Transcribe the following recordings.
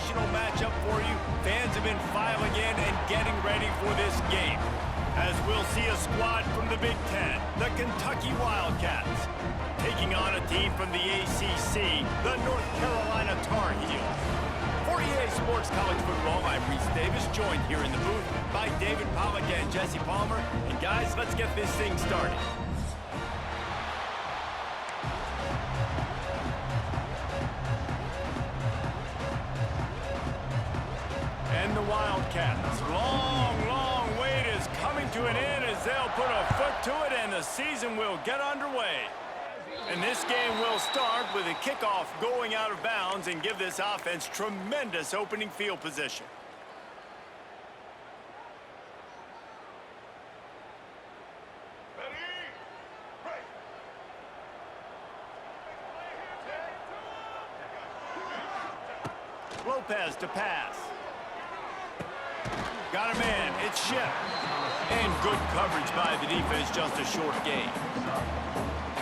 sensational matchup for you. Fans have been filing in and getting ready for this game. As we'll see a squad from the Big Ten, the Kentucky Wildcats, taking on a team from the ACC, the North Carolina Tar Heels. For EA Sports College Football, I'm Reese Davis, joined here in the booth by David Pollack and Jesse Palmer. And guys, let's get this thing started. And the Wildcats, long wait is coming to an end as they'll put a foot to it and the season will get underway. And this game will start with a kickoff going out of bounds and give this offense tremendous opening field position. Lopez to pass. Got him in. It's Ship. And good coverage by the defense, just a short gain.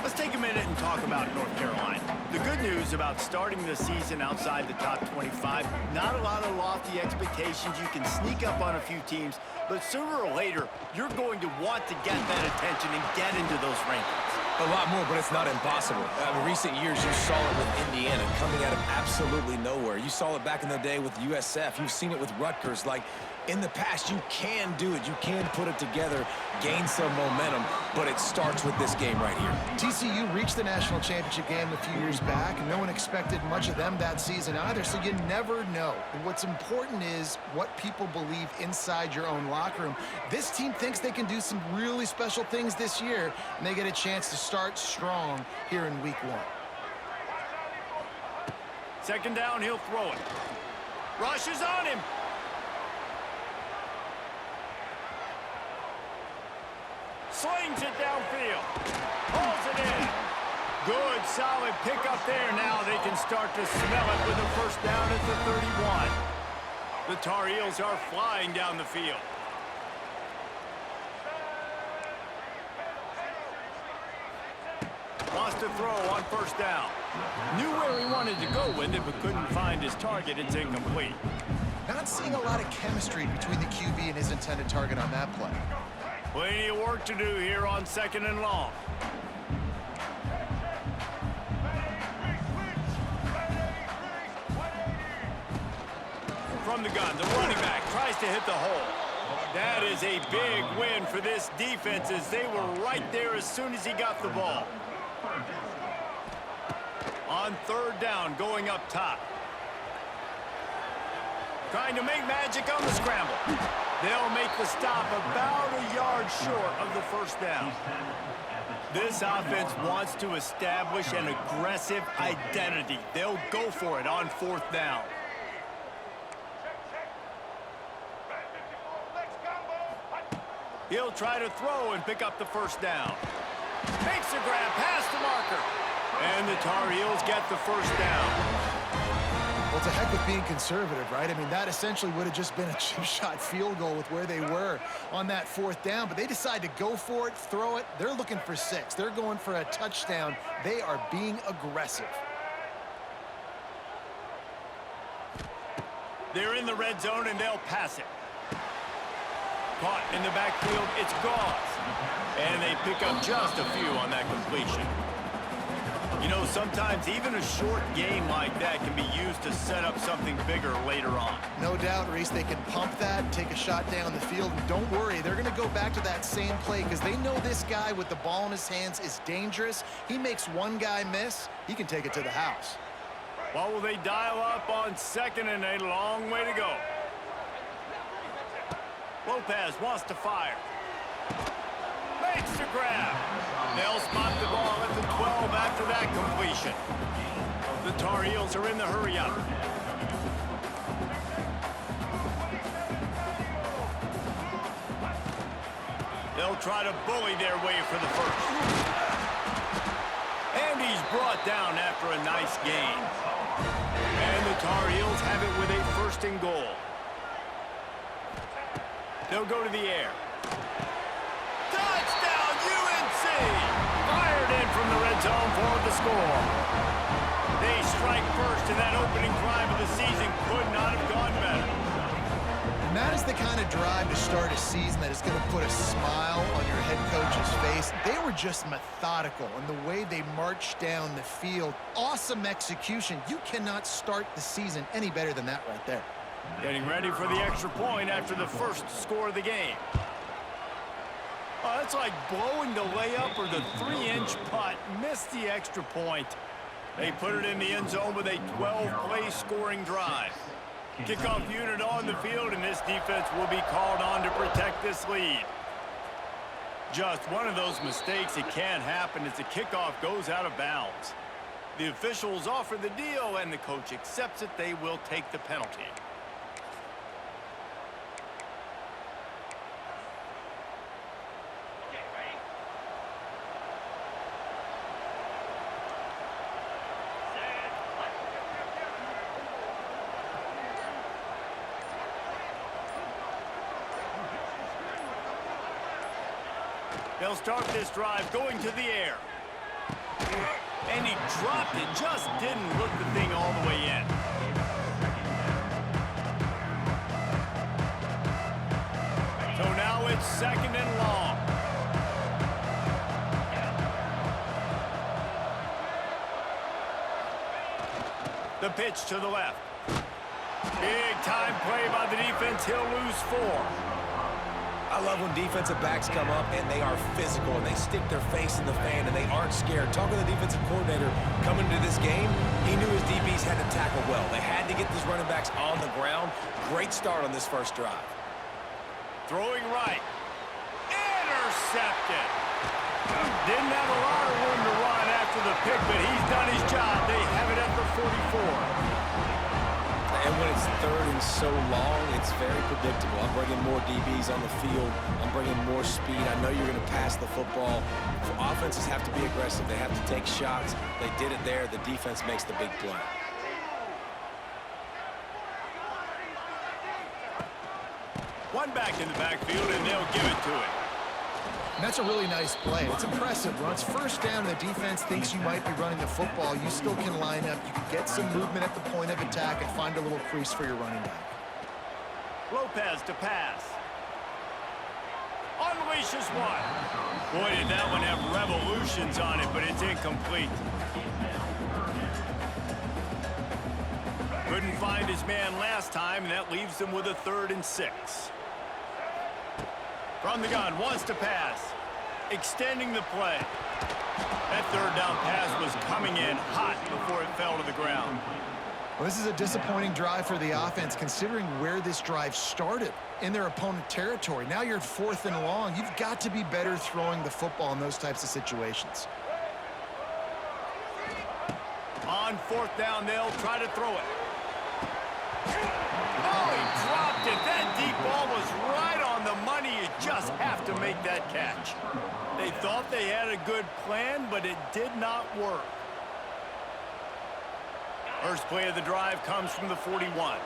Let's take a minute and talk about North Carolina. The good news about starting the season outside the top 25, not a lot of lofty expectations. You can sneak up on a few teams, but sooner or later, you're going to want to get that attention and get into those rankings. A lot more, but it's not impossible. In recent years, you saw it with Indiana coming out of absolutely nowhere. You saw it back in the day with USF. You've seen it with Rutgers. Like, in the past, you can do it. You can put it together, gain some momentum, but it starts with this game right here. TCU reached the national championship game a few years back, and no one expected much of them that season either, so you never know. What's important is what people believe inside your own locker room. This team thinks they can do some really special things this year, and they get a chance to start strong here in week 1. Second down, he'll throw it. Rush is on him. Slings it downfield. Pulls it in. Good, solid pickup there. Now they can start to smell it with a first down at the 31. The Tar Heels are flying down the field. Wants to throw on first down. Knew where he wanted to go with it, but couldn't find his target. It's incomplete. Not seeing a lot of chemistry between the QB and his intended target on that play. Plenty of work to do here on second and long. From the gun, the running back tries to hit the hole. That is a big win for this defense as they were right there as soon as he got the ball. On third down, going up top. Trying to make magic on the scramble. They'll make the stop about a yard short of the first down. This offense wants to establish an aggressive identity. They'll go for it on fourth down. He'll try to throw and pick up the first down. Makes a grab past the marker. And the Tar Heels get the first down. Well, to heck with being conservative, right? I mean, that essentially would have just been a chip shot field goal with where they were on that fourth down, but they decide to go for it, throw it. They're looking for 6. They're going for a touchdown. They are being aggressive. They're in the red zone, and they'll pass it. Caught in the backfield, it's Gauze. And they pick up just a few on that completion. You know, sometimes even a short game like that can be used to set up something bigger later on. No doubt, Reese, they can pump that, take a shot down the field, and don't worry, they're going to go back to that same play because they know this guy with the ball in his hands is dangerous. He makes one guy miss, he can take it to the house. Well, will they dial up on second and a long way to go? Lopez wants to fire. Makes the grab. They'll spot the ball at the 12 after that completion. The Tar Heels are in the hurry-up. They'll try to bully their way for the first. And he's brought down after a nice gain. And the Tar Heels have it with a first and goal. They'll go to the air. Touchdown, UNC! Fired in from the red zone for the score. They strike first, and that opening drive of the season could not have drive to start a season that is going to put a smile on your head coach's face. They were just methodical in the way they marched down the field. Awesome execution. You cannot start the season any better than that right there. Getting ready for the extra point after the first score of the game. Oh, that's like blowing the layup or the 3-inch putt. Missed the extra point. They put it in the end zone with a 12-play scoring drive. Kickoff unit on the field, and this defense will be called on to protect this lead. Just one of those mistakes that can happen as the kickoff goes out of bounds. The officials offer the deal, and the coach accepts it. They will take the penalty. They'll start this drive going to the air. And he dropped it, just didn't look the thing all the way in. So now it's 2nd and long. The pitch to the left. Big time play by the defense. He'll lose 4. I love when defensive backs come up and they are physical and they stick their face in the fan and they aren't scared. Talking to the defensive coordinator coming into this game, he knew his DBs had to tackle well. They had to get these running backs on the ground. Great start on this first drive. Throwing right. Intercepted. Didn't have a lot of room to run after the pick, but he's done his job. They have it at the 44. And when it's 3rd and so long, it's very predictable. I'm bringing more DBs on the field. I'm bringing more speed. I know you're going to pass the football. Offenses have to be aggressive. They have to take shots. They did it there. The defense makes the big play. One back in the backfield, and they'll give it to it. And that's a really nice play. It's impressive. When it's first down and the defense thinks you might be running the football, you still can line up. You can get some movement at the point of attack and find a little crease for your running back. Lopez to pass. Unleashes one. Boy, did that one have revolutions on it, but it's incomplete. Couldn't find his man last time, and that leaves him with a 3rd and 6. From the gun, wants to pass. Extending the play. That 3rd down pass was coming in hot before it fell to the ground. Well, this is a disappointing drive for the offense, considering where this drive started in their opponent territory. Now you're at 4th and long. You've got to be better throwing the football in those types of situations. On 4th down, they'll try to throw it. Oh, he dropped it. That deep ball was right on the money. You just have to make that catch. They thought they had a good plan, but it did not work. First play of the drive comes from the 41.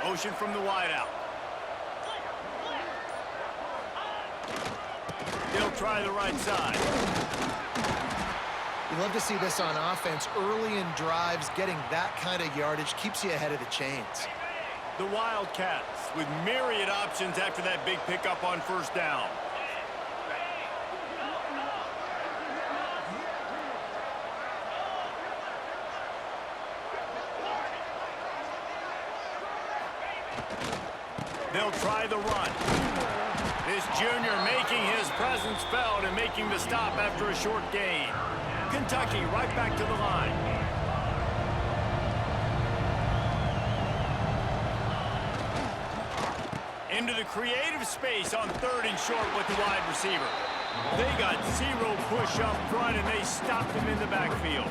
Motion from the wideout. He'll try the right side. You love to see this on offense. Early in drives, getting that kind of yardage keeps you ahead of the chains. The Wildcats with myriad options after that big pickup on 1st down. They'll try the run. This junior making his presence felt and making the stop after a short gain. Kentucky right back to the line. Into the creative space on 3rd and short with the wide receiver. They got 0 push up front, and they stopped him in the backfield.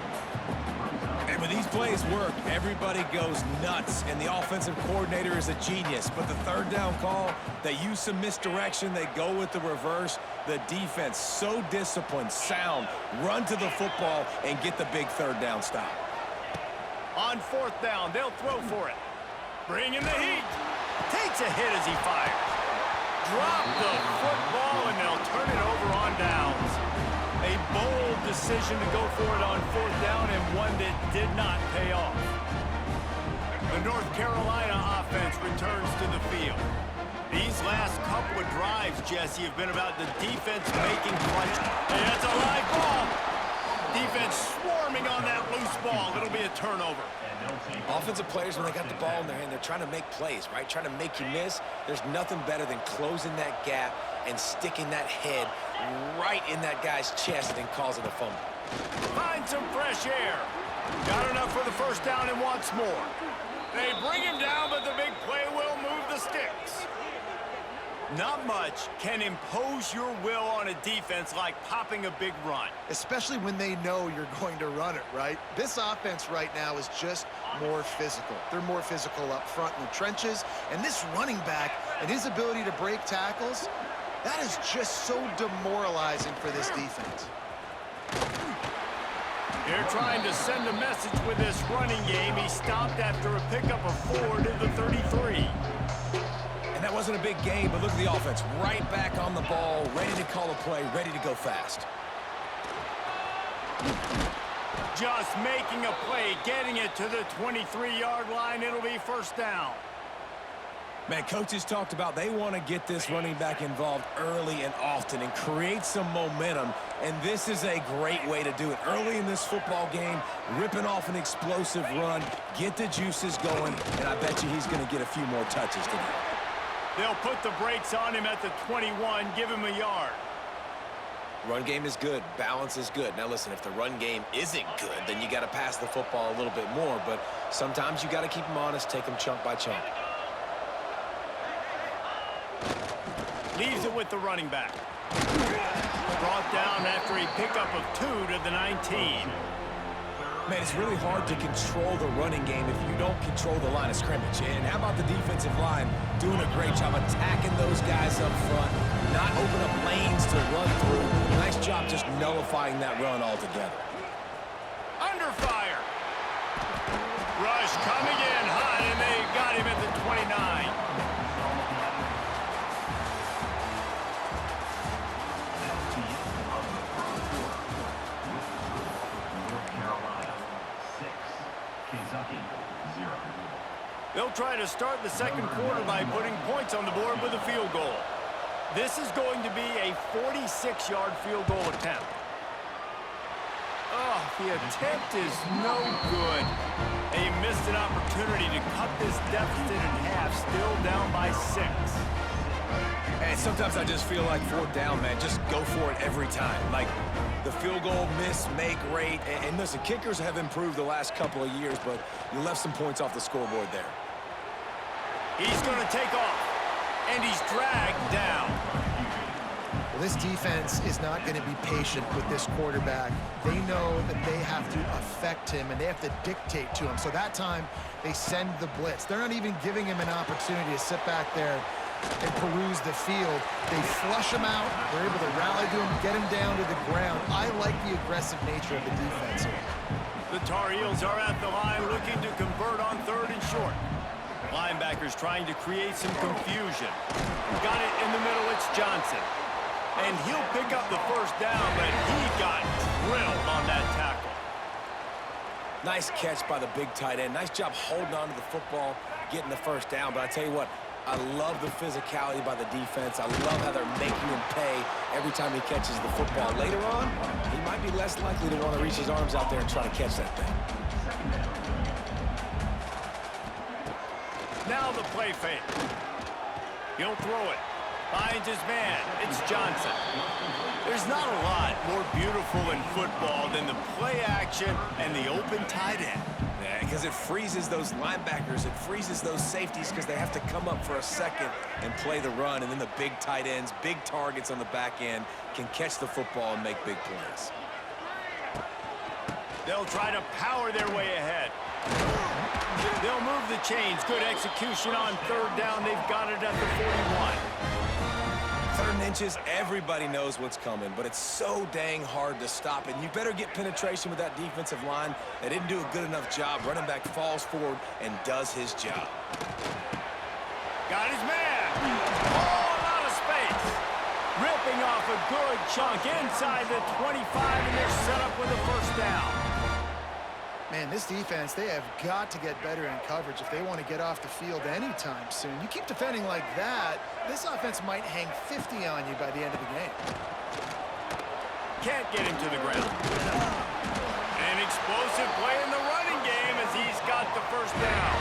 And when these plays work, everybody goes nuts, and the offensive coordinator is a genius. But the 3rd down call, they use some misdirection. They go with the reverse. The defense, so disciplined, sound, run to the football and get the big 3rd down stop. On 4th down, they'll throw for it. Bringing the heat. Takes a hit as he fires. Drop the football, and they'll turn it over on downs. A bold decision to go for it on 4th down, and one that did not pay off. The North Carolina offense returns to the field. These last couple of drives, Jesse, have been about the defense making clutch. And that's a live ball. Defense swarming on that loose ball. It'll be a turnover. Offensive players, when they got the ball in their hand, they're trying to make plays, right? Trying to make you miss. There's nothing better than closing that gap and sticking that head right in that guy's chest and causing a fumble. Find some fresh air. Got enough for the first down and wants more. They bring him down, but the big play will move the sticks. Not much can impose your will on a defense like popping a big run. Especially when they know you're going to run it, right? This offense right now is just more physical. They're more physical up front in the trenches. And this running back and his ability to break tackles, that is just so demoralizing for this defense. They're trying to send a message with this running game. He stopped after a pickup of 4 to the 33. And that wasn't a big game, but look at the offense. Right back on the ball, ready to call a play, ready to go fast. Just making a play, getting it to the 23-yard line. It'll be first down. Man, coaches talked about they want to get this running back involved early and often and create some momentum, and this is a great way to do it. Early in this football game, ripping off an explosive run, get the juices going, and I bet you he's going to get a few more touches today. They'll put the brakes on him at the 21, give him a yard. Run game is good. Balance is good. Now, listen, if the run game isn't good, then you got to pass the football a little bit more, but sometimes you got to keep them honest, take them chunk by chunk. Leaves it with the running back. Brought down after a pickup of 2 to the 19. Man, it's really hard to control the running game if you don't control the line of scrimmage. And how about the defensive line doing a great job attacking those guys up front, not open up lanes to run through. Nice job just nullifying that run altogether. Under fire. Rush coming in hot, and they got him at the 29. They'll try to start the second quarter by putting points on the board with a field goal. This is going to be a 46-yard field goal attempt. Oh, the attempt is no good. They missed an opportunity to cut this deficit in half, still down by 6. And sometimes I just feel like fourth down, man, just go for it every time. Like the field goal, miss, make, rate. And listen, kickers have improved the last couple of years, but you left some points off the scoreboard there. He's going to take off, and he's dragged down. Well, this defense is not going to be patient with this quarterback. They know that they have to affect him, and they have to dictate to him. So that time, they send the blitz. They're not even giving him an opportunity to sit back there and peruse the field. They flush him out. They're able to rally to him, get him down to the ground. I like the aggressive nature of the defense here. The Tar Heels are at the line looking to convert on 3rd and short. Linebackers trying to create some confusion. Got it in the middle, it's Johnson. And he'll pick up the first down, but he got drilled on that tackle. Nice catch by the big tight end. Nice job holding on to the football, getting the first down. But I tell you what, I love the physicality by the defense. I love how they're making him pay every time he catches the football. Later on, he might be less likely to want to reach his arms out there and try to catch that thing. Now the play fake. He'll throw it. Finds his man. It's Johnson. There's not a lot more beautiful in football than the play action and the open tight end. Yeah, because it freezes those linebackers. It freezes those safeties because they have to come up for a second and play the run. And then the big tight ends, big targets on the back end can catch the football and make big plays. They'll try to power their way ahead. They'll move the chains. Good execution on 3rd down. They've got it at the 41. 3rd and inches, everybody knows what's coming, but it's so dang hard to stop. And you better get penetration with that defensive line. They didn't do a good enough job. Running back falls forward and does his job. Got his man. Oh, a lot of space. Ripping off a good chunk inside the 25, and they're set up with a first down. Man, this defense, they have got to get better in coverage if they want to get off the field anytime soon. You keep defending like that, this offense might hang 50 on you by the end of the game. Can't get him to the ground. An explosive play in the running game as he's got the first down.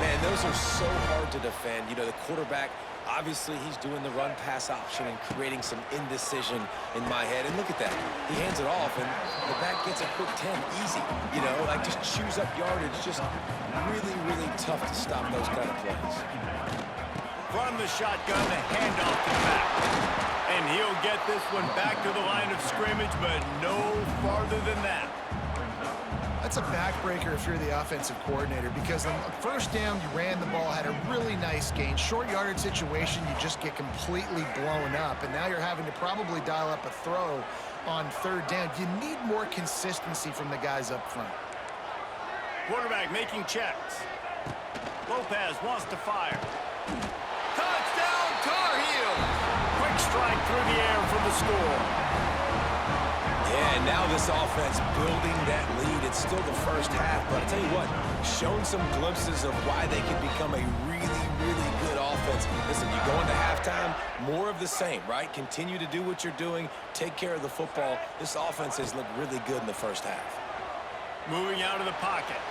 Man, those are so hard to defend. You know, the quarterback, obviously he's doing the run-pass option and creating some indecision in my head. And look at that. He hands it off, and the back gets a quick 10. Easy. You know, like just chews up yardage. Just really, really tough to stop those kind of plays. From the shotgun, the handoff to the back. And he'll get this one back to the line of scrimmage, but no farther than that. That's a backbreaker if you're the offensive coordinator, because on first down, you ran the ball, had a really nice gain. Short yardage situation, you just get completely blown up, and now you're having to probably dial up a throw on third down. You need more consistency from the guys up front. Quarterback making checks. Lopez wants to fire. Touchdown, Tar Heels! Quick strike through the air for the score. Yeah, and now this offense building that lead. It's still the first half, but I'll tell you what, shown some glimpses of why they can become a really, really good offense. Listen, you go into halftime, more of the same, right? Continue to do what you're doing, take care of the football. This offense has looked really good in the first half. Moving out of the pocket.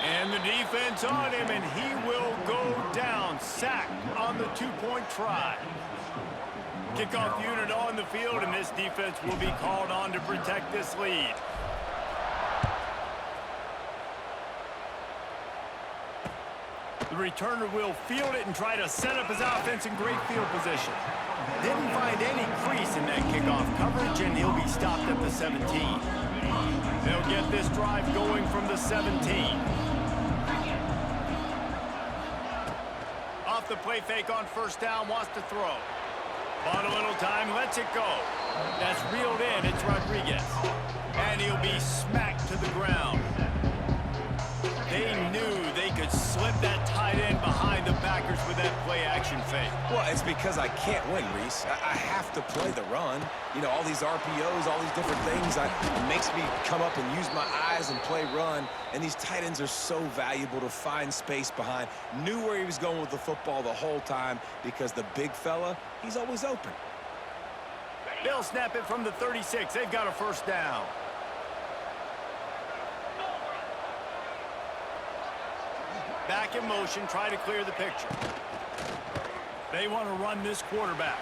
And the defense on him, and he will go down. Sacked on the two-point try. Kickoff unit on the field, and this defense will be called on to protect this lead. The returner will field it and try to set up his offense in great field position. Didn't find any crease in that kickoff coverage, and he'll be stopped at the 17. They'll get this drive going from the 17. Off the play fake on first down, wants to throw. Bought a little time, lets it go. That's reeled in, it's Rodriguez. And he'll be smacked to the ground. They knew they could slip that tight end behind the backers with that play-action fake. Well, it's because I can't win, Reese. I have to play the run. You know, all these RPOs, all these different things, it makes me come up and use my eyes and play run. And these tight ends are so valuable to find space behind. Knew where he was going with the football the whole time because the big fella, he's always open. They'll snap it from the 36. They've got a first down. Back in motion, try to clear the picture. They want to run this quarterback.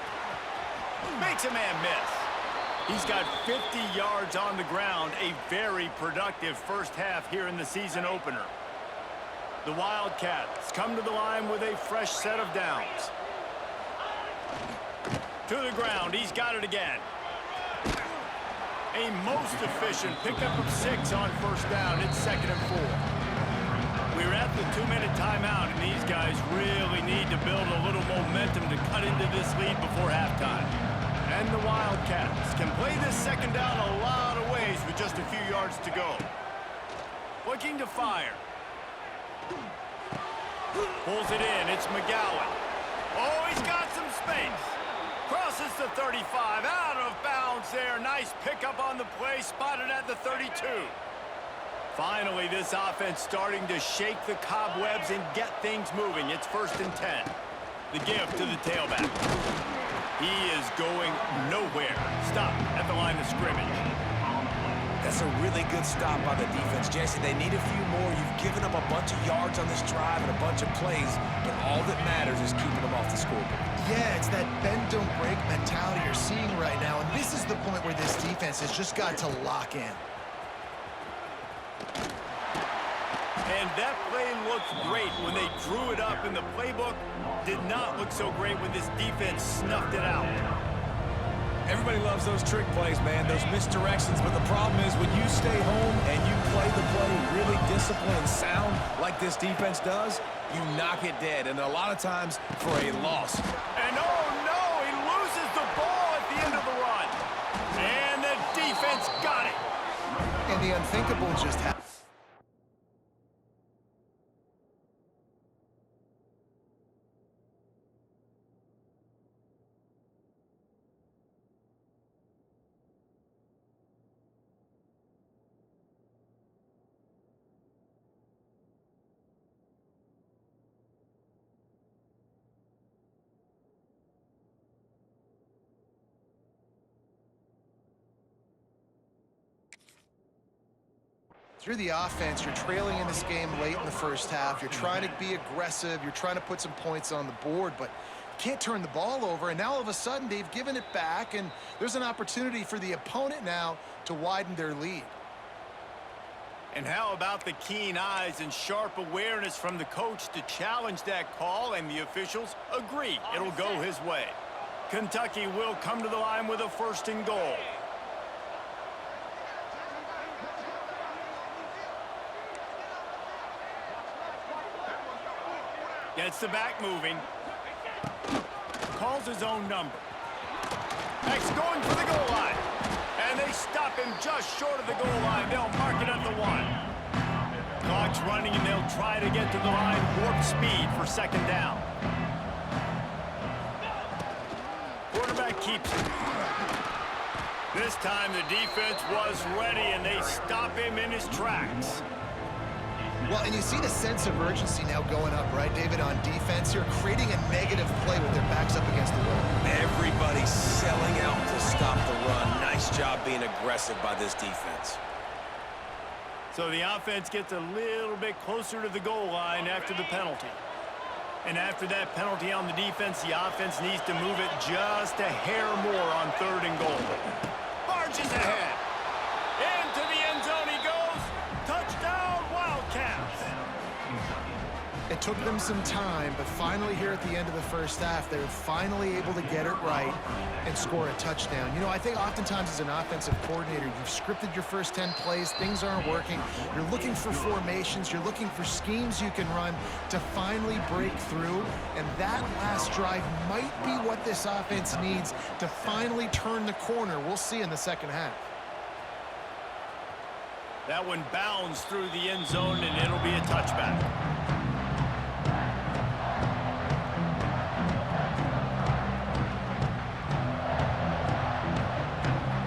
Makes a man miss. He's got 50 yards on the ground, a very productive first half here in the season opener. The Wildcats come to the line with a fresh set of downs. To the ground, he's got it again. A most efficient pickup of 6 on first down. It's 2nd and 4. We're at the 2-minute timeout, and these guys really need to build a little momentum to cut into this lead before halftime. And the Wildcats can play this second down a lot of ways with just a few yards to go. Looking to fire. Pulls it in. It's McGowan. Oh, he's got some space. Crosses the 35. Out of bounds there. Nice pickup on the play. Spotted at the 32. Finally, this offense starting to shake the cobwebs and get things moving. It's 1st and 10. The give to the tailback. He is going nowhere. Stop at the line of scrimmage. That's a really good stop by the defense, Jesse. They need a few more. You've given up a bunch of yards on this drive and a bunch of plays, but all that matters is keeping them off the scoreboard. Yeah, it's that bend, don't break mentality you're seeing right now, and this is the point where this defense has just got to lock in. And that play looked great when they drew it up, and the playbook did not look so great when this defense snuffed it out. Everybody loves those trick plays, man, those misdirections, but the problem is when you stay home and you play the play really disciplined and sound like this defense does, you knock it dead, and a lot of times for a loss. And oh no, he loses the ball at the end of the run. And the defense got it. And the unthinkable just happened. You're the offense. You're trailing in this game late in the first half. You're trying to be aggressive. You're trying to put some points on the board, but can't turn the ball over. And now all of a sudden they've given it back, and there's an opportunity for the opponent now to widen their lead. And how about the keen eyes and sharp awareness from the coach to challenge that call, and the officials agree it'll go his way. Kentucky will come to the line with a 1st and goal. Gets the back moving. Calls his own number. X going for the goal line. And they stop him just short of the goal line. They'll mark it at the 1. Clock's running, and they'll try to get to the line warp speed for 2nd down. Quarterback keeps it. This time the defense was ready, and they stop him in his tracks. Well, and you see the sense of urgency now going up, right, David, on defense here, creating a negative play with their backs up against the wall. Everybody's selling out to stop the run. Nice job being aggressive by this defense. So the offense gets a little bit closer to the goal line after the penalty. And after that penalty on the defense, the offense needs to move it just a hair more on 3rd and goal. Barges ahead. Into the end zone he goes. Touchdown, Wildcats. It took them some time, but finally here at the end of the first half, they're finally able to get it right and score a touchdown. You know, I think oftentimes as an offensive coordinator, you've scripted your first 10 plays, things aren't working. You're looking for formations, you're looking for schemes you can run to finally break through, and that last drive might be what this offense needs to finally turn the corner. We'll see in the second half. That one bounds through the end zone, and it'll be a touchback.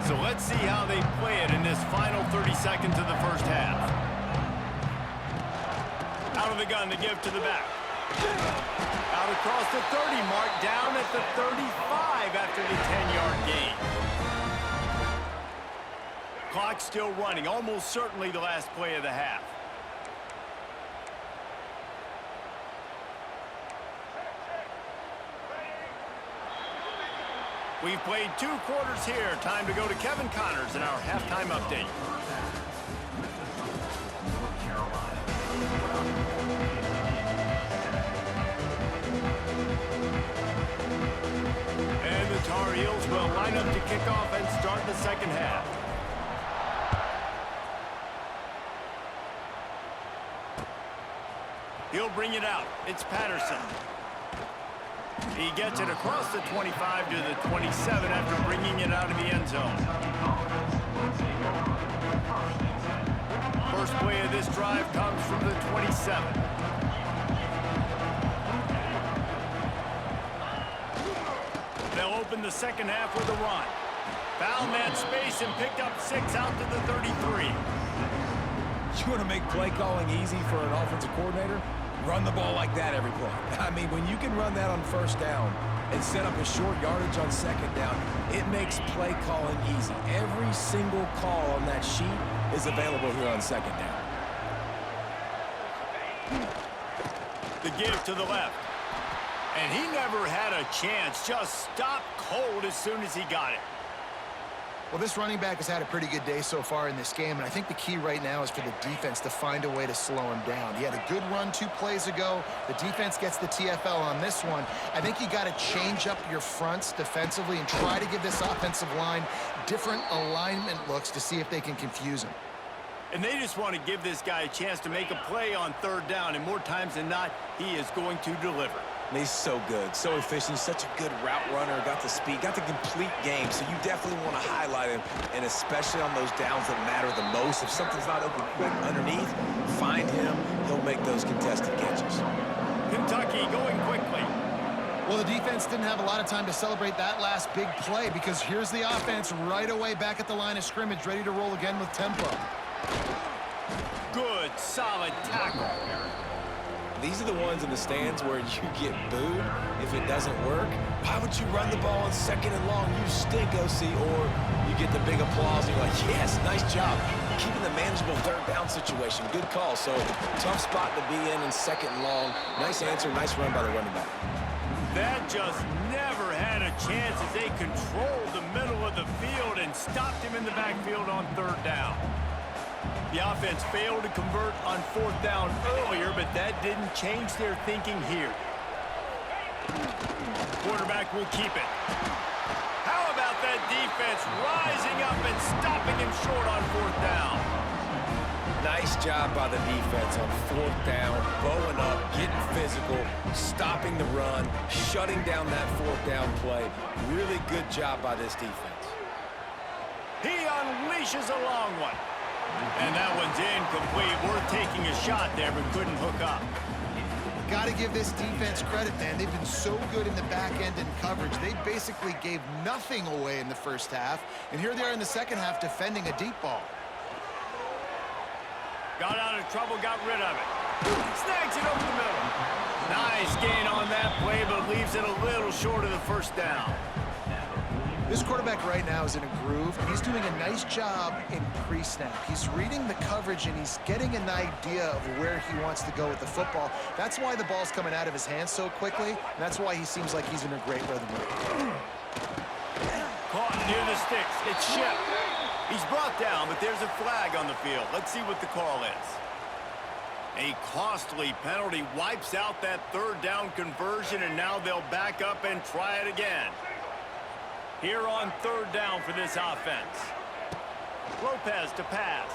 So let's see how they play it in this final 30 seconds of the first half. Out of the gun to give to the back. Out across the 30 mark, down at the 35 after the 10-yard gain. Clock still running, almost certainly the last play of the half. We've played 2 quarters here. Time to go to Kevin Connors in our halftime update. And the Tar Heels will line up to kick off and start the second half. He'll bring it out. It's Patterson. He gets it across the 25 to the 27 after bringing it out of the end zone. First play of this drive comes from the 27. They'll open the second half with a run. Found that space and picked up 6 out to the 33. You want to make play calling easy for an offensive coordinator? Run the ball like that every play. I mean, when you can run that on 1st down and set up a short yardage on 2nd down, it makes play calling easy. Every single call on that sheet is available here on 2nd down. The give to the left. And he never had a chance. Just stopped cold as soon as he got it. Well, this running back has had a pretty good day so far in this game, and I think the key right now is for the defense to find a way to slow him down. He had a good run 2 plays ago. The defense gets the TFL on this one. I think you got to change up your fronts defensively and try to give this offensive line different alignment looks to see if they can confuse him. And they just want to give this guy a chance to make a play on 3rd down, and more times than not, he is going to deliver. He's so good, so efficient, such a good route runner, got the speed, got the complete game, so you definitely want to highlight him, and especially on those downs that matter the most. If something's not open quick underneath, find him, he'll make those contested catches. Kentucky going quickly. Well, the defense didn't have a lot of time to celebrate that last big play because here's the offense right away back at the line of scrimmage, ready to roll again with tempo. Good, solid tackle. These are the ones in the stands where you get booed if it doesn't work. Why would you run the ball on 2nd and long? You stink, OC. Or you get the big applause and you're like, yes, nice job. Keeping the manageable 3rd down situation. Good call. So tough spot to be in 2nd and long. Nice answer, nice run by the running back. That just never had a chance as they controlled the middle of the field and stopped him in the backfield on 3rd down. The offense failed to convert on 4th down earlier, but that didn't change their thinking here. Quarterback will keep it. How about that defense rising up and stopping him short on 4th down? Nice job by the defense on 4th down, bowing up, getting physical, stopping the run, shutting down that 4th down play. Really good job by this defense. He unleashes a long one. And that one's incomplete. Worth taking a shot there, but couldn't hook up. Got to give this defense credit, man. They've been so good in the back end in coverage. They basically gave nothing away in the 1st half. And here they are in the 2nd half defending a deep ball. Got out of trouble, got rid of it. Snags it over the middle. Nice gain on that play, but leaves it a little short of the 1st down. This quarterback right now is in a groove, and he's doing a nice job in pre-snap. He's reading the coverage, and he's getting an idea of where he wants to go with the football. That's why the ball's coming out of his hands so quickly, and that's why he seems like he's in a great rhythm. Caught near the sticks. It's shipped. He's brought down, but there's a flag on the field. Let's see what the call is. A costly penalty wipes out that 3rd down conversion, and now they'll back up and try it again. Here on 3rd down for this offense. Lopez to pass.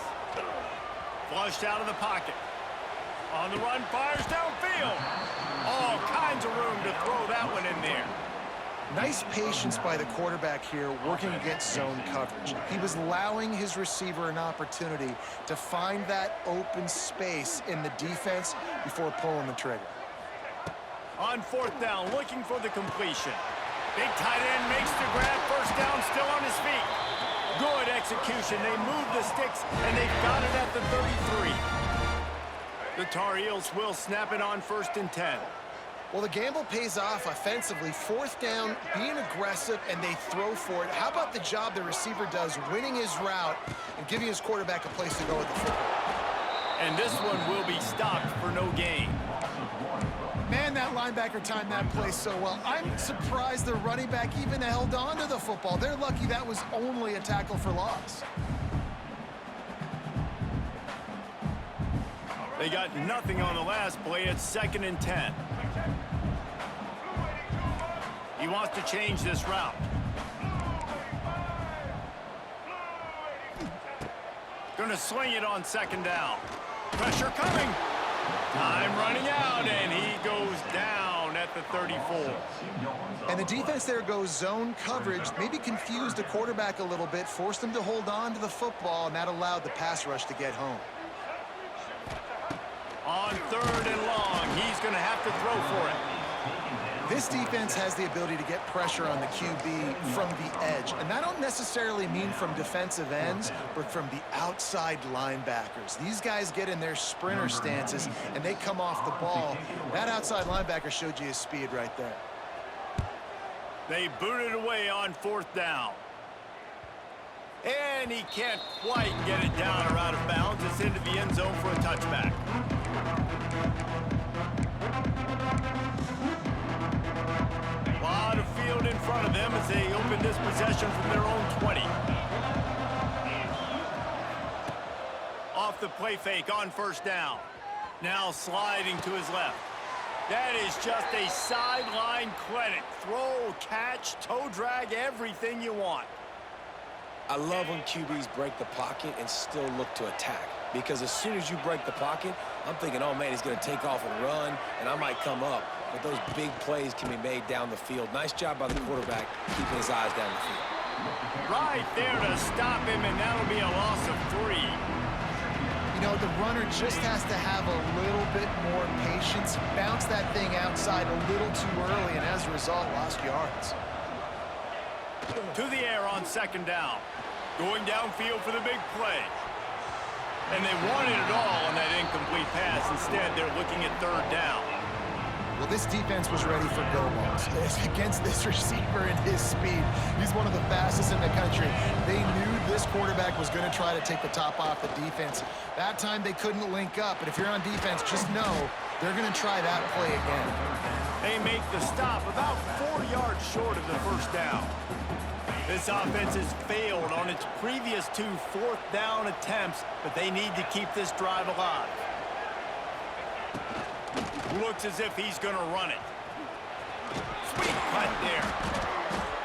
Flushed out of the pocket. On the run, fires downfield. All kinds of room to throw that one in there. Nice patience by the quarterback here working against zone coverage. He was allowing his receiver an opportunity to find that open space in the defense before pulling the trigger. On 4th down, looking for the completion. Big tight end makes the grab. 1st down, still on his feet. Good execution. They move the sticks, and they've got it at the 33. The Tar Heels will snap it on 1st and 10. Well, the gamble pays off offensively. 4th down, being aggressive, and they throw for it. How about the job the receiver does, winning his route and giving his quarterback a place to go with the football? And this one will be stopped for no gain. Man, that linebacker timed that play so well. I'm surprised the running back even held on to the football. They're lucky that was only a tackle for loss. They got nothing on the last play. It's 2nd and 10. He wants to change this route. Gonna sling it on 2nd down. Pressure coming. Time running out, and he goes down at the 34. And the defense there goes zone coverage, maybe confused the quarterback a little bit, forced him to hold on to the football, and that allowed the pass rush to get home. On 3rd and long, he's going to have to throw for it. This defense has the ability to get pressure on the QB from the edge. And that don't necessarily mean from defensive ends, but from the outside linebackers. These guys get in their sprinter stances, and they come off the ball. That outside linebacker showed you his speed right there. They booted away on 4th down. And he can't quite get it down or out of bounds. It's into the end zone for a touchback. A lot of field in front of them as they open this possession from their own 20. Off the play fake on 1st down. Now sliding to his left. That is just a sideline credit. Throw, catch, toe drag, everything you want. I love when QBs break the pocket and still look to attack. Because as soon as you break the pocket, I'm thinking, oh, man, he's going to take off and run, and I might come up. But those big plays can be made down the field. Nice job by the quarterback keeping his eyes down the field. Right there to stop him, and that'll be a loss of 3. You know, the runner just has to have a little bit more patience, bounce that thing outside a little too early, and as a result, lost yards. To the air on 2nd down. Going downfield for the big play. And they wanted it all on that incomplete pass. Instead, they're looking at third down. Well, this defense was ready for go balls. Against this receiver and his speed, he's one of the fastest in the country. They knew this quarterback was going to try to take the top off the defense. That time they couldn't link up, but if you're on defense, just know they're going to try that play again. They make the stop about 4 yards short of the first down. This offense has failed on its previous 2 fourth-down attempts, but they need to keep this drive alive. Looks as if he's going to run it. Sweet cut there.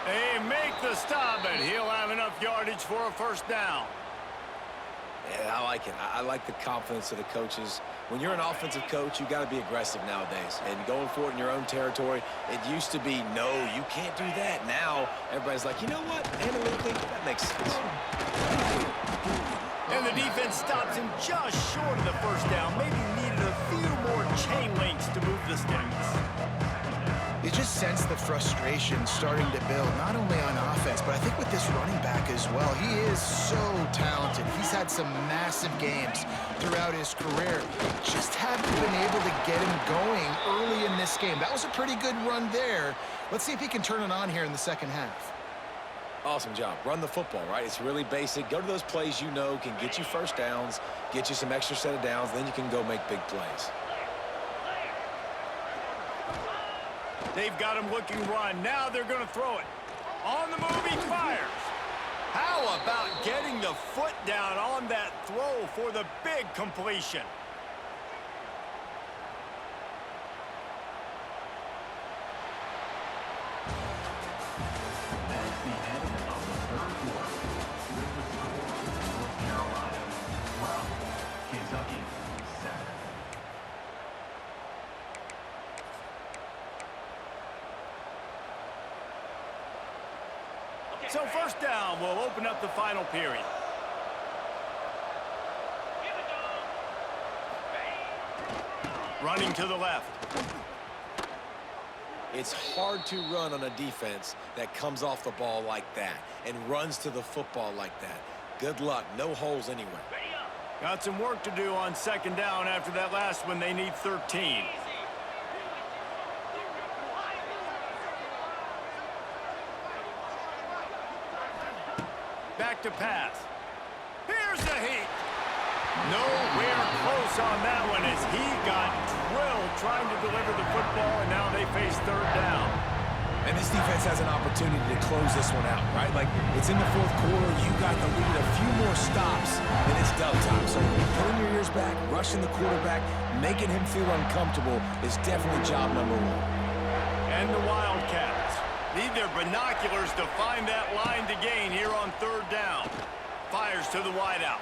They make the stop, and he'll have enough yardage for a first down. Yeah, I like it. I like the confidence of the coaches. When you're an offensive coach, you got to be aggressive nowadays. And going for it in your own territory, it used to be, no, you can't do that. Now, everybody's like, you know what? Analytically, that makes sense. And the defense stops him just short of the first down. Maybe needed a few more chain links to move the sticks. You just sense the frustration starting to build, not only on offense, but I think with this running back as well. He is so talented. He's had some massive games throughout his career. Just haven't been able to get him going early in this game. That was a pretty good run there. Let's see if he can turn it on here in the second half. Awesome job. Run the football, right? It's really basic. Go to those plays you know can get you first downs, get you some extra set of downs, then you can go make big plays. They've got him looking run. Now they're going to throw it. On the move, he fires. How about getting the foot down on that throw for the big completion? So first down will open up the final period. Running to the left. It's hard to run on a defense that comes off the ball like that and runs to the football like that. Good luck. No holes anywhere. Got some work to do on second down after that last one. They need 13. Back to pass. Here's the heat. Nowhere close on that one as he got drilled trying to deliver the football, and now they face third down. And this defense has an opportunity to close this one out, right? Like, it's in the fourth quarter. You got the lead. A few more stops, and it's dub time. So pulling your ears back, rushing the quarterback, making him feel uncomfortable is definitely job number one. And the Wildcats need their binoculars to find that line to gain here on third down. Fires to the wideout.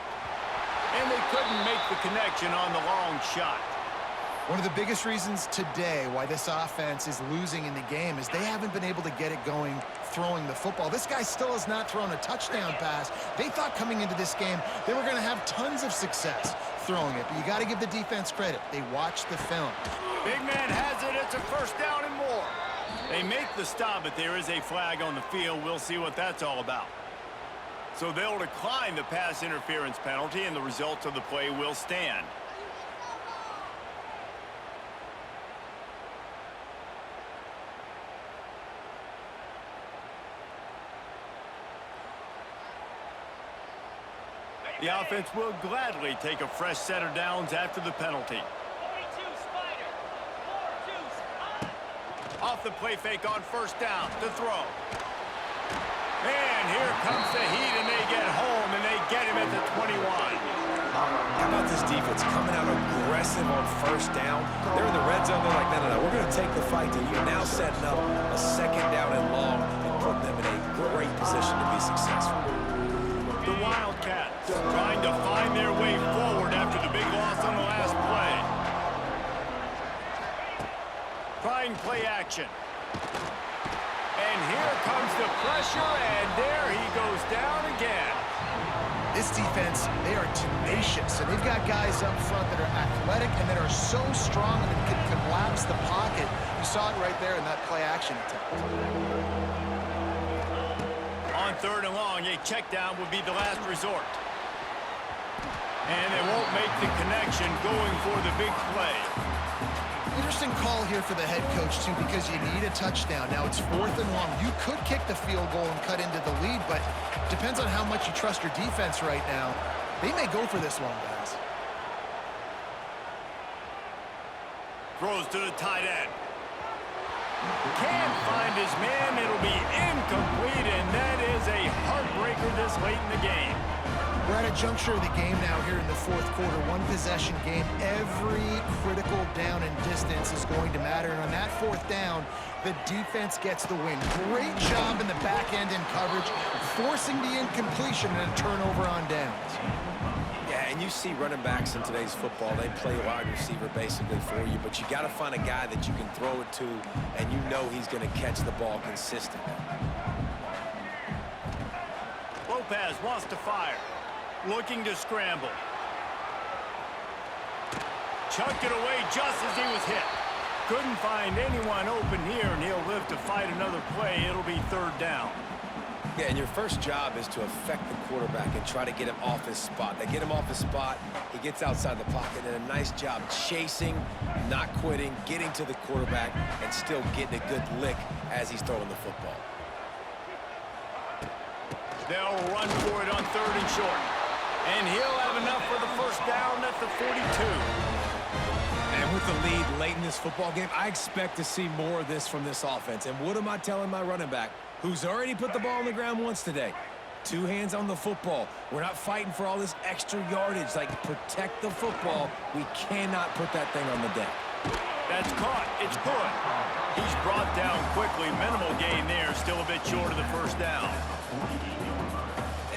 And they couldn't make the connection on the long shot. One of the biggest reasons today why this offense is losing in the game is they haven't been able to get it going throwing the football. This guy still has not thrown a touchdown pass. They thought coming into this game they were going to have tons of success throwing it, but you got to give the defense credit. They watched the film. Big man has it. It's a first down and more. They make the stop, but there is a flag on the field. We'll see what that's all about. So they'll decline the pass interference penalty, and the results of the play will stand. The offense will gladly take a fresh set of downs after the penalty. Off the play fake on first down to throw. And here comes the heat, and they get home, and they get him at the 21. How about this defense coming out aggressive on first down? They're in the red zone. They're like, no, we're going to take the fight to you. Now setting up a second down and long and putting them in a great position to be successful. The Wildcats trying to find their way forward after the big loss on the last play. Trying play action. And here comes the pressure, and there he goes down again. This defense, they are tenacious, and they've got guys up front that are athletic and that are so strong and can collapse the pocket. You saw it right there in that play action attempt. On third and long, a check down would be the last resort. And they won't make the connection going for the big play. Interesting call here for the head coach, too, because you need a touchdown. Now, it's 4th and long. You could kick the field goal and cut into the lead, but depends on how much you trust your defense right now. They may go for this one, guys. Throws to the tight end. Can't find his man. It'll be incomplete, and that is a heartbreaker this late in the game. We're at a juncture of the game now here in the 4th quarter. One possession game. Every critical down and distance is going to matter. And on that 4th down, the defense gets the win. Great job in the back end in coverage, forcing the incompletion and a turnover on downs. Yeah, and you see running backs in today's football, they play wide receiver basically for you, but you got to find a guy that you can throw it to, and you know he's going to catch the ball consistently. Lopez wants to fire. Looking to scramble. Chucked it away just as he was hit. Couldn't find anyone open here, and he'll live to fight another play. It'll be 3rd down. Yeah, and your first job is to affect the quarterback and try to get him off his spot. They get him off his spot, he gets outside the pocket, and a nice job chasing, not quitting, getting to the quarterback, and still getting a good lick as he's throwing the football. They'll run for it on 3rd and short. And he'll have enough for the first down at the 42. And with the lead late in this football game, I expect to see more of this from this offense. And what am I telling my running back, who's already put the ball on the ground once today? 2 hands on the football. We're not fighting for all this extra yardage. Like, protect the football. We cannot put that thing on the deck. That's caught. It's good. He's brought down quickly. Minimal gain there. Still a bit short of the first down.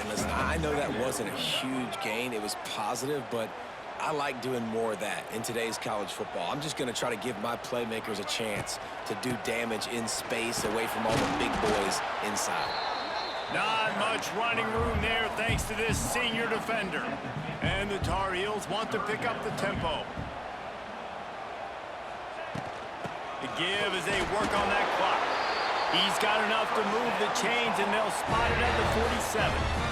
Listen, I know that wasn't a huge gain. It was positive, but I like doing more of that in today's college football. I'm just going to try to give my playmakers a chance to do damage in space away from all the big boys inside. Not much running room there thanks to this senior defender. And the Tar Heels want to pick up the tempo. The give as they work on that clock. He's got enough to move the chains, and they'll spot it at the 47.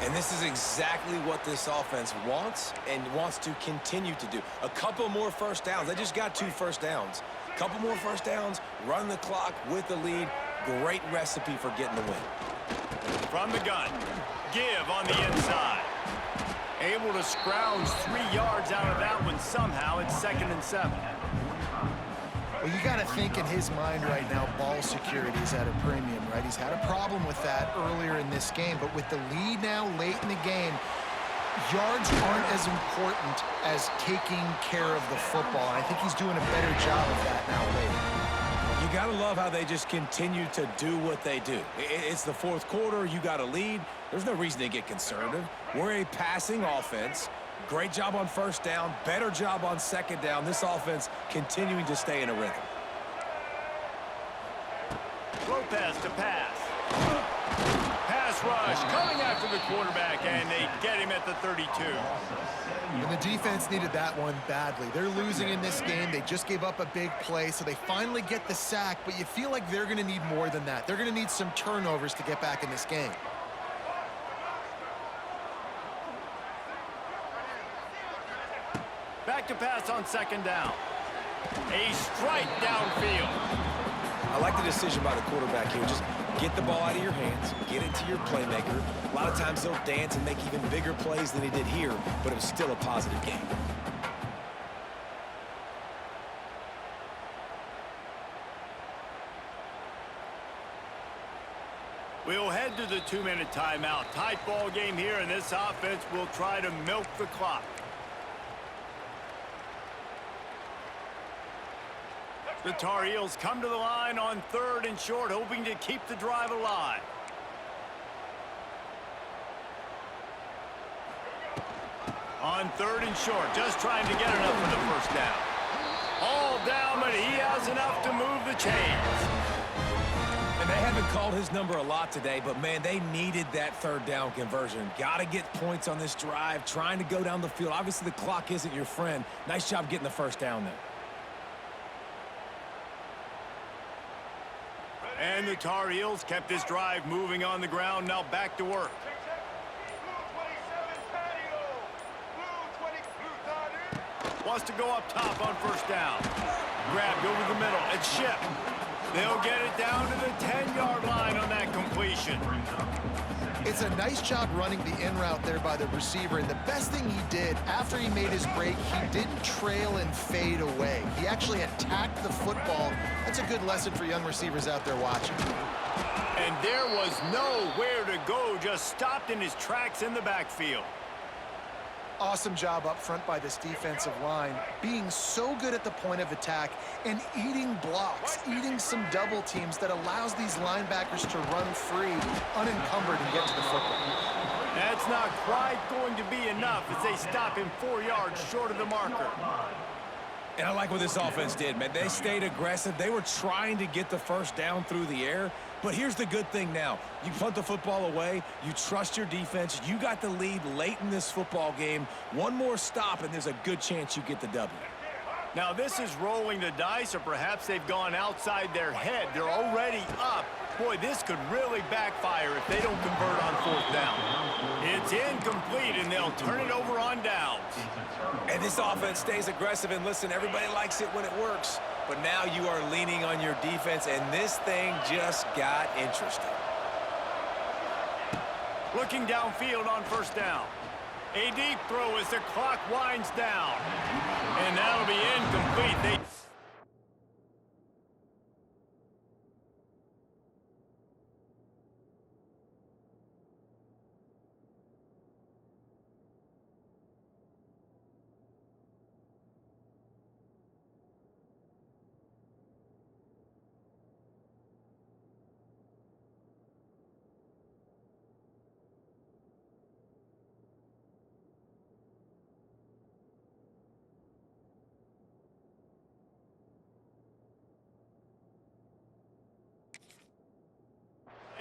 And this is exactly what this offense wants and wants to continue to do. A couple more first downs. They just got 2 first downs. A couple more first downs, run the clock with the lead. Great recipe for getting the win. From the gun, give on the inside. Able to scrounge 3 yards out of that one somehow. It's 2nd and 7. Well, you got to think in his mind right now, ball security is at a premium, right? He's had a problem with that earlier in this game, but with the lead now late in the game, yards aren't as important as taking care of the football. And I think he's doing a better job of that now late. You got to love how they just continue to do what they do. It's the 4th quarter. You got a lead. There's no reason to get conservative. We're a passing offense. Great job on first down, better job on 2nd down. This offense continuing to stay in a rhythm. Lopez to pass. Pass rush coming after the quarterback, and they get him at the 32. And the defense needed that one badly. They're losing in this game. They just gave up a big play, so they finally get the sack, but you feel like they're going to need more than that. They're going to need some turnovers to get back in this game. Back to pass on 2nd down. A strike downfield. I like the decision by the quarterback here. Just get the ball out of your hands, get it to your playmaker. A lot of times they'll dance and make even bigger plays than he did here, but it was still a positive game. We'll head to the 2-minute timeout. Tight ball game here, and this offense will try to milk the clock. The Tar Heels come to the line on 3rd and short, hoping to keep the drive alive. On 3rd and short, just trying to get enough for the first down. All down, but he has enough to move the chains. And they haven't called his number a lot today, but, man, they needed that 3rd down conversion. Got to get points on this drive, trying to go down the field. Obviously, the clock isn't your friend. Nice job getting the first down there. And the Tar Heels kept this drive moving on the ground. Now back to work. wants to go up top on first down. Grabbed over the middle. It's Ship. They'll get it down to the 10-yard line on that completion. It's a nice job running the in route there by the receiver, and the best thing he did after he made his break, he didn't trail and fade away. He actually attacked the football. That's a good lesson for young receivers out there watching. And there was nowhere to go, just stopped in his tracks in the backfield. Awesome job up front by this defensive line, being so good at the point of attack and eating blocks, eating some double teams that allows these linebackers to run free, unencumbered, and get to the football. That's not quite going to be enough as they stop him 4 yards short of the marker. And I like what this offense did, man. They stayed aggressive. They were trying to get the first down through the air. But here's the good thing now. You punt the football away. You trust your defense. You got the lead late in this football game. One more stop, and there's a good chance you get the W. Now, this is rolling the dice, or perhaps they've gone outside their head. They're already up. Boy, this could really backfire if they don't convert on fourth down. It's incomplete, and they'll turn it over on downs. And this offense stays aggressive, and listen, everybody likes it when it works. But now you are leaning on your defense, and this thing just got interesting. Looking downfield on first down. A deep throw as the clock winds down. And that'll be incomplete.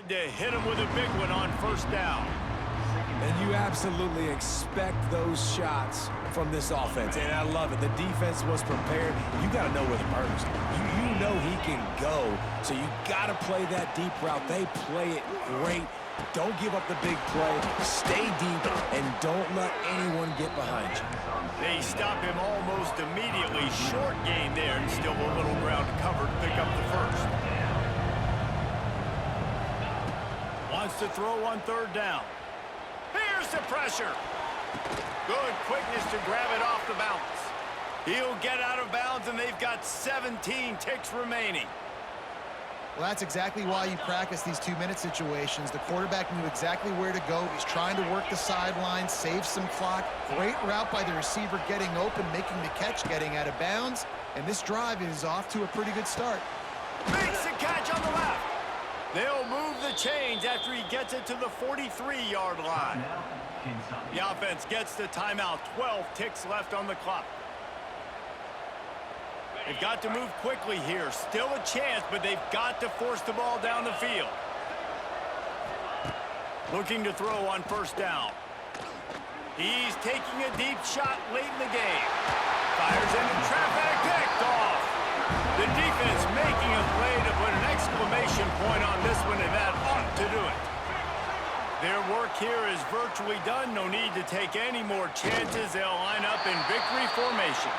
To hit him with a big one on first down. And you absolutely expect those shots from this offense, and I love it. The defense was prepared. You got to know where the burner's are. You know he can go, so you got to play that deep route. They play it great. Don't give up the big play. Stay deep, and don't let anyone get behind you. They stop him almost immediately. Short gain there, and still a little ground covered to pick up the first. Wants to throw on third down. Here's the pressure. Good quickness to grab it off the bounce. He'll get out of bounds, and they've got 17 ticks remaining. Well, that's exactly why you practice these 2-minute situations. The quarterback knew exactly where to go. He's trying to work the sideline, save some clock. Great route by the receiver, getting open, making the catch, getting out of bounds. And this drive is off to a pretty good start. Makes the catch on the left. They'll move the chains after he gets it to the 43-yard line. The offense gets the timeout. 12 ticks left on the clock. They've got to move quickly here. Still a chance, but they've got to force the ball down the field. Looking to throw on first down. He's taking a deep shot late in the game. Fires into traffic, picked off. The defense making a play to put an exclamation point on this one, and that ought to do it. Their work here is virtually done. No need to take any more chances. They'll line up in victory formation.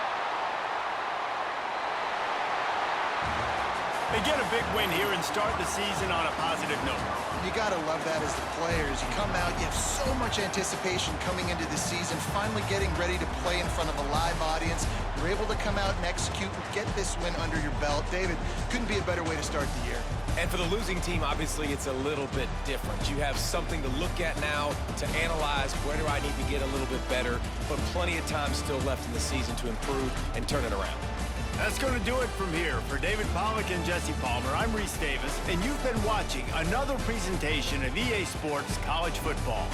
They get a big win here and start the season on a positive note. You got to love that as the players. You come out, you have so much anticipation coming into the season, finally getting ready to play in front of a live audience. You're able to come out and execute and get this win under your belt. David, couldn't be a better way to start the year. And for the losing team, obviously, it's a little bit different. You have something to look at now to analyze where do I need to get a little bit better, but plenty of time still left in the season to improve and turn it around. That's going to do it from here. For David Pollack and Jesse Palmer, I'm Reese Davis, and you've been watching another presentation of EA Sports College Football.